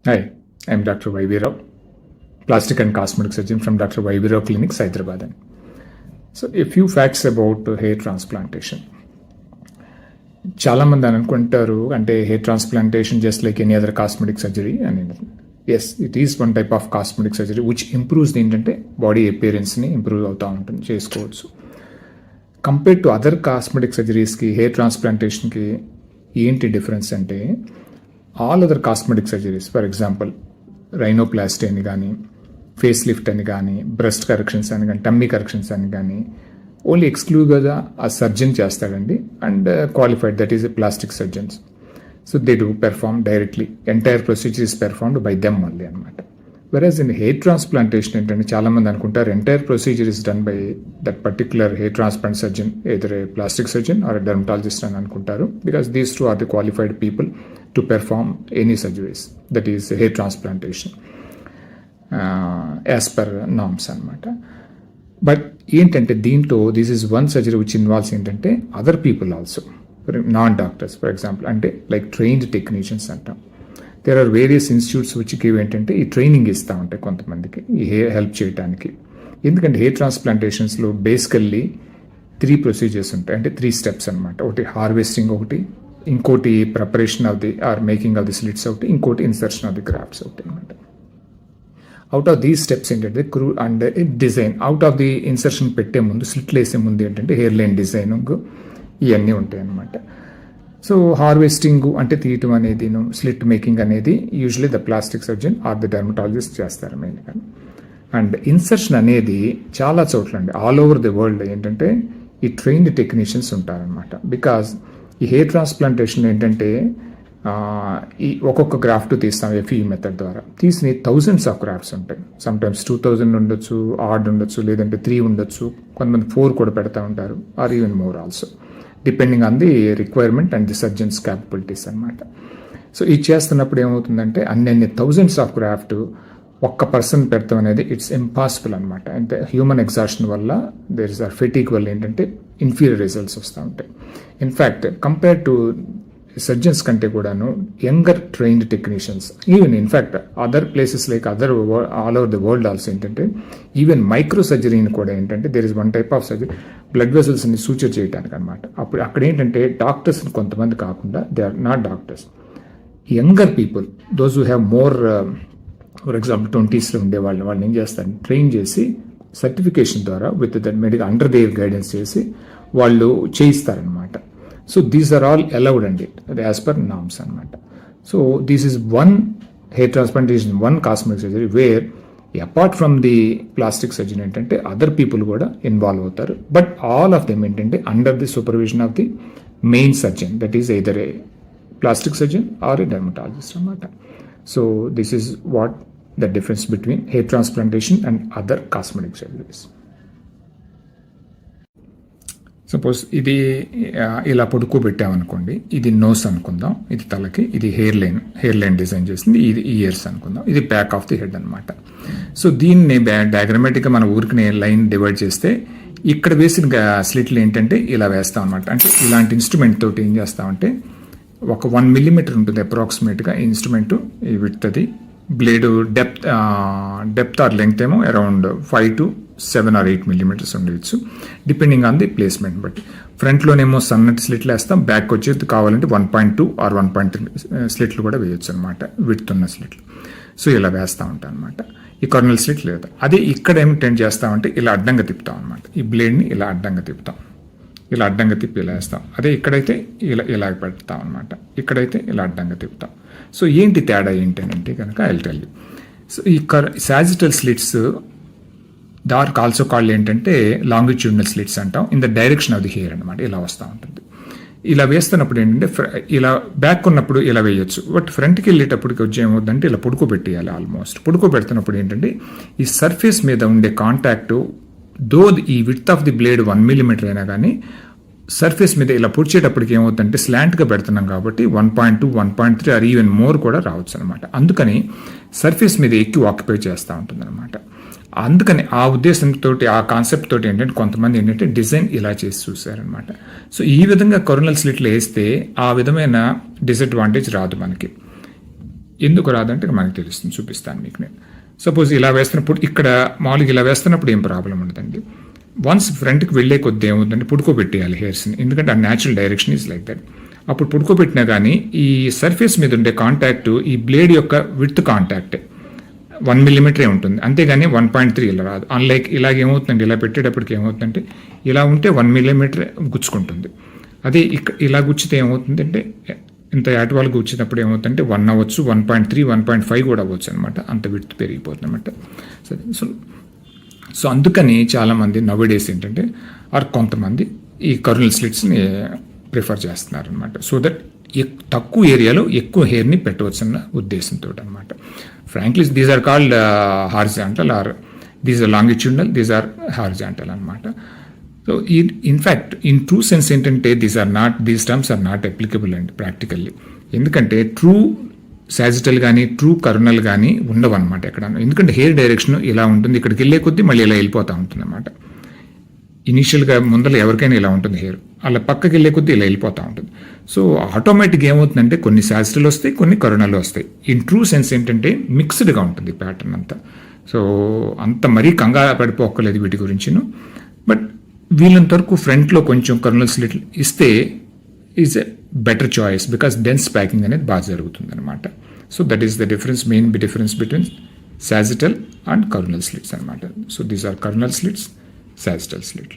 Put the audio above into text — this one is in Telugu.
Hi, I'm Dr. Y.V. Rao, plastic and cosmetic surgeon from Dr. Y.V. Rao Clinics, Hyderabad. So, a few facts about hair transplantation. చాలా మంది అనుకుంటారు అంటే hair transplantation just like any other cosmetic surgery అని. Yes, it is one type of cosmetic surgery which improves ఏంటంటే బాడీ అపియరెన్స్ని ఇంప్రూవ్ అవుతూ ఉంటుంది, చేసుకోవచ్చు. కంపేర్ టు అదర్ కాస్మెటిక్ సర్జరీస్కి హెయిర్ ట్రాన్స్ప్లాంటేషన్కి ఏంటి డిఫరెన్స్ అంటే, all other cosmetic surgeries, for example rhinoplasty అని కానీ, ఫేస్ లిఫ్ట్ అని కానీ, బ్రెస్ట్ కరెక్షన్స్ అని కానీ, టమ్మీ కరెక్షన్స్ అని కానీ ఓన్లీ ఎక్స్క్లూజివ్గా ఆ సర్జన్ చేస్తాడండి, and qualified, that is plastic surgeons. So they do perform directly, entire procedure is performed by them only అనమాట. వెరాజ్ ఇన్ హెయిర్ ట్రాన్స్ప్లాంటేషన్ ఏంటంటే చాలామంది అనుకుంటారు entire procedure is done by that particular hair transplant surgeon, either a plastic surgeon or dermatologist అని అనుకుంటారు, because these two are the qualified people to perform any surgeries, that is hair transplantation as per norms అనమాట. బట్ ఏంటంటే దీంట్లో this is one surgery which involves ఏంటంటే other people also, non doctors, for example అంటే లైక్ ట్రైన్డ్ టెక్నీషియన్స్ అంటాం. దేర్ ఆర్ వేరియస్ ఇన్స్టిట్యూట్స్ విచ్కి ఏంటంటే ఈ ట్రైనింగ్ ఇస్తూ ఉంటాయి కొంతమందికి ఈ హెల్ప్ చేయడానికి. ఎందుకంటే హెయిర్ ట్రాన్స్ప్లాంటేషన్స్లో బేసికల్లీ 3 ప్రొసీజర్స్ ఉంటాయి, అంటే 3 స్టెప్స్ అనమాట. ఒకటి హార్వెస్టింగ్, ఒకటి ఇంకోటి preparation of the or making of the slits ఒకటి, ఇంకోటి ఇన్సర్షన్ ఆఫ్ ది గ్రాఫ్ట్స్ ఒకటి అనమాట. అవుట్ ఆఫ్ దీస్ స్టెప్స్ ఏంటంటే crew and design, out of the insertion పెట్టే ముందు, స్లిట్లు వేసే ముందు ఏంటంటే హెయిర్ లైన్ డిజైనింగ్ ఇవన్నీ ఉంటాయి అన్నమాట. సో హార్వెస్టింగ్ అంటే తీయటం అనేది, స్లిట్ మేకింగ్ అనేది usually the plastic surgeon or the dermatologist చేస్తారు మెయిన్గా. అండ్ ఇన్సర్షన్ అనేది చాలా చోట్ల అండి, ఆల్ ఓవర్ ది వరల్డ్ ఏంటంటే ఈ ట్రైన్డ్ టెక్నీషియన్స్ ఉంటారనమాట. బికాజ్ ఈ హెయిర్ ట్రాన్స్ప్లాంటేషన్ ఏంటంటే ఈ ఒక్కొక్క గ్రాఫ్ట్ తీస్తాం ఎఫ్ఈ మెథడ్ ద్వారా, తీసిన థౌజండ్స్ ఆఫ్ గ్రాఫ్ట్స్ ఉంటాయి. సమ్టైమ్స్ 2000 ఉండొచ్చు, ఆడ్ ఉండొచ్చు, లేదంటే 3 ఉండొచ్చు, కొంతమంది 4 కూడా పెడతా ఉంటారు, or even more also, depending on the requirement and the surgeons capabilities అనమాట. సో ఇది చేస్తున్నప్పుడు ఏమవుతుందంటే అన్ని థౌజండ్స్ ఆఫ్ గ్రాఫ్ట్ ఒక్క పర్సన్ పెడతాం అనేది ఇట్స్ ఇంపాసిబుల్ అనమాట. అంటే హ్యూమన్ ఎగ్జాషన్ వల్ల, దేర్ ఇస్ ఆర్ ఫెటిక్ వల్ల ఏంటంటే ఇన్ఫీరియర్ రిజల్ట్స్ వస్తూ ఉంటాయి. ఇన్ఫ్యాక్ట్ కంపేర్ టు సర్జన్స్ కంటే కూడాను younger trained technicians, even in fact other places like all over the world also ఏంటంటే ఈవెన్ మైక్రో సర్జరీని కూడా ఏంటంటే there is one type of surgery, blood వెసల్స్ని సూచర్ చేయడానికి అనమాట. అప్పుడు అక్కడ ఏంటంటే డాక్టర్స్ కొంతమంది కాకుండా they are not doctors, younger people, those who have more, for example 20s ఉండే వాళ్ళని ఏం చేస్తారు, ట్రైన్ చేసి సర్టిఫికేషన్ ద్వారా with that medical under their guidance చేసి వాళ్ళు చేయిస్తారనమాట. So these are all allowed అండి, అది యాజ్ పర్ నామ్స్ అనమాట. So this is one hair transplantation, one cosmetic surgery where apart from the plastic surgeon ఏంటంటే అదర్ పీపుల్ కూడా ఇన్వాల్వ్ అవుతారు. బట్ ఆల్ ఆఫ్ దెమ్ ఏంటంటే under the supervision of the main surgeon, that is either a plastic surgeon or a dermatologist అనమాట. So this is what the difference between hair transplantation and other cosmetic surgeries. Suppose ఇది ఇలా పడుకోబెట్టామనుకోండి, ఇది నోస్ అనుకుందాం, ఇది తలకి, ఇది హెయిర్ లైన్ డిజైన్ చేసింది, ఇది ఇయర్స్ అనుకుందాం, ఇది బ్యాక్ ఆఫ్ ది హెడ్ అనమాట. సో దీన్ని డయాగ్రమాటిక్గా మన ఊరికి లైన్ డివైడ్ చేస్తే ఇక్కడ వేసిన స్లిట్లు ఏంటంటే ఇలా వేస్తాం అనమాట. అంటే ఇలాంటి ఇన్స్ట్రుమెంట్ తోటి ఏం చేస్తామంటే ఒక 1 millimeter ఉంటుంది అప్రాక్సిమేట్గా ఇన్స్ట్రుమెంట్ విడ్తది, బ్లేడ్ డెప్త్ ఆర్ లెంగ్త్ ఏమో అరౌండ్ 5 to 7 or 8 millimeters ఉండవచ్చు, డిపెండింగ్ ఆన్ ది ప్లేస్మెంట్ బట్టి. ఫ్రంట్లోనేమో సన్నటి స్లిట్లు వేస్తాం, బ్యాక్ వచ్చేది కావాలంటే 1.2 or 1.3 స్లిట్లు కూడా వేయొచ్చు అనమాట, విడుతున్న స్లిట్లు. సో ఇలా వేస్తూ ఉంటాం అనమాట. ఈ కార్నల్ స్లిట్ లేదు. అదే ఇక్కడ ఏమి టెండ్ చేస్తామంటే ఇలా అడ్డంగా తిప్పుతాం అనమాట, ఈ బ్లేడ్ని ఇలా అడ్డంగా తిప్పుతాం, ఇలా అడ్డంగా తిప్పి ఇలా వేస్తాం. అదే ఇక్కడైతే ఇలా పెడతాం అనమాట, ఇక్కడైతే ఇలా అడ్డంగా తిప్పుతాం. సో ఏంటి తేడా ఏంటంటే కనుక I will tell you. So ఈ sagittal slits dark also called ఏంటంటే లాంగిట్యూడినల్ స్లిట్స్ అంటాం, in the direction of the hair అనమాట. ఇలా వస్తూ ఉంటుంది. ఇలా వేస్తున్నప్పుడు ఏంటంటే ఇలా బ్యాక్ ఉన్నప్పుడు ఇలా వేయొచ్చు, బట్ ఫ్రంట్కి వెళ్ళేటప్పటికి వచ్చి ఏమవుతుందంటే ఇలా పుడుకోబెట్టేయాలి. ఆల్మోస్ట్ పుడుకోబెడుతున్నప్పుడు ఏంటంటే ఈ సర్ఫేస్ మీద ఉండే కాంటాక్ట్, దో ఈ width of the blade 1 millimeter అయినా కానీ సర్ఫేస్ మీద ఇలా పొడిచేటప్పటికి ఏమవుతుందంటే స్లాంట్గా పెడుతున్నాం కాబట్టి 1.2, 1.3 ఆర్ ఈవెన్ మోర్ కూడా రావచ్చు అనమాట. అందుకని సర్ఫేస్ మీద ఎక్కువ ఆక్యుపై చేస్తూ ఉంటుంది అనమాట. అందుకని ఆ ఉద్దేశంతో, ఆ కాన్సెప్ట్ తోటి ఏంటంటే కొంతమంది ఏంటంటే డిజైన్ ఇలా చేసి చూసారనమాట. సో ఈ విధంగా కొరనల్ స్లిట్లు వేస్తే ఆ విధమైన డిసడ్వాంటేజ్ రాదు మనకి. ఎందుకు రాదంటే మనకు తెలుస్తుంది, చూపిస్తాను మీకు నేను. సపోజ్ ఇలా వేస్తున్నప్పుడు ఇక్కడ మామూలుగా ఇలా వేస్తున్నప్పుడు ఏం ప్రాబ్లం ఉండదండి. వన్స్ ఫ్రంట్కి వెళ్ళే కొద్ది ఏమవుతుందంటే పుడుకోబెట్టేయాలి హెయిర్స్ని, ఎందుకంటే ఆ natural direction is like that. అప్పుడు పుడుకోబెట్టినా కానీ ఈ సర్ఫేస్ మీద ఉండే కాంటాక్ట్ ఈ బ్లేడ్ యొక్క విడ్త్ కాంటాక్టే 1 మిల్లీమీటరే ఉంటుంది, అంతేగాని 1.3 ఇలా రాదు. అన్లైక్ ఇలాగ ఏమవుతుందంటే ఇలా పెట్టేటప్పటికి ఏమవుతుందంటే ఇలా ఉంటే 1 మిల్లీమీటర్ గుచ్చుకుంటుంది. అదే ఇలా గుచ్చితే ఏమవుతుందంటే ఇంత యాటువాలు గుచ్చినప్పుడు ఏమవుతుందంటే 1 అవ్వచ్చు, 1.3, 1.5 కూడా అవ్వచ్చు అనమాట, అంత విడ్త్ పెరిగిపోతుంది అనమాట. సో అందుకని చాలామంది నవ్డేస్ ఏంటంటే కొంతమంది ఈ కర్నల్ స్లిట్స్ని ప్రిఫర్ చేస్తున్నారు అనమాట. సో దట్ తక్కువ ఏరియాలో ఎక్కువ హెయిర్ని పెట్టవచ్చు అన్న ఉద్దేశంతో అనమాట. Frankly these are called horizontal or these are longitudinal, these are horizontal అనమాట. So in fact in true sense ఏంటంటే these terms are not applicable అండి ప్రాక్టికల్లీ. ఎందుకంటే ట్రూ సాజిటల్ కానీ ట్రూ కర్నల్ కానీ ఉండవు అనమాట ఎక్కడ. ఎందుకంటే హెయిర్ డైరెక్షన్ ఇలా ఉంటుంది, ఇక్కడికి వెళ్ళే కొద్దీ మళ్ళీ ఇలా వెళ్ళిపోతూ ఉంటుంది అనమాట. ఇనీషియల్గా ముందర ఎవరికైనా ఇలా ఉంటుంది హెయిర్, అలా పక్కకి వెళ్ళే కొద్దీ ఇలా వెళ్ళిపోతూ ఉంటుంది. సో ఆటోమేటిక్గా ఏమవుతుందంటే కొన్ని సాజిటల్ వస్తాయి, కొన్ని కరోనాలు వస్తాయి. ఇన్ ట్రూ సెన్స్ ఏంటంటే మిక్స్డ్గా ఉంటుంది ప్యాటర్న్ అంతా. సో అంత మరీ కంగారు పడిపోక్కలేదు వీటి గురించిను. బట్ వీళ్ళంత వరకు ఫ్రంట్లో కొంచెం కర్నల్ స్లిట్ ఇస్తే is a better choice, because dense packing అనేది బాగా జరుగుతుంది అనమాట. So that is the main difference between sagittal and coronal slits అనమాట. So these are coronal slits, sagittal slit.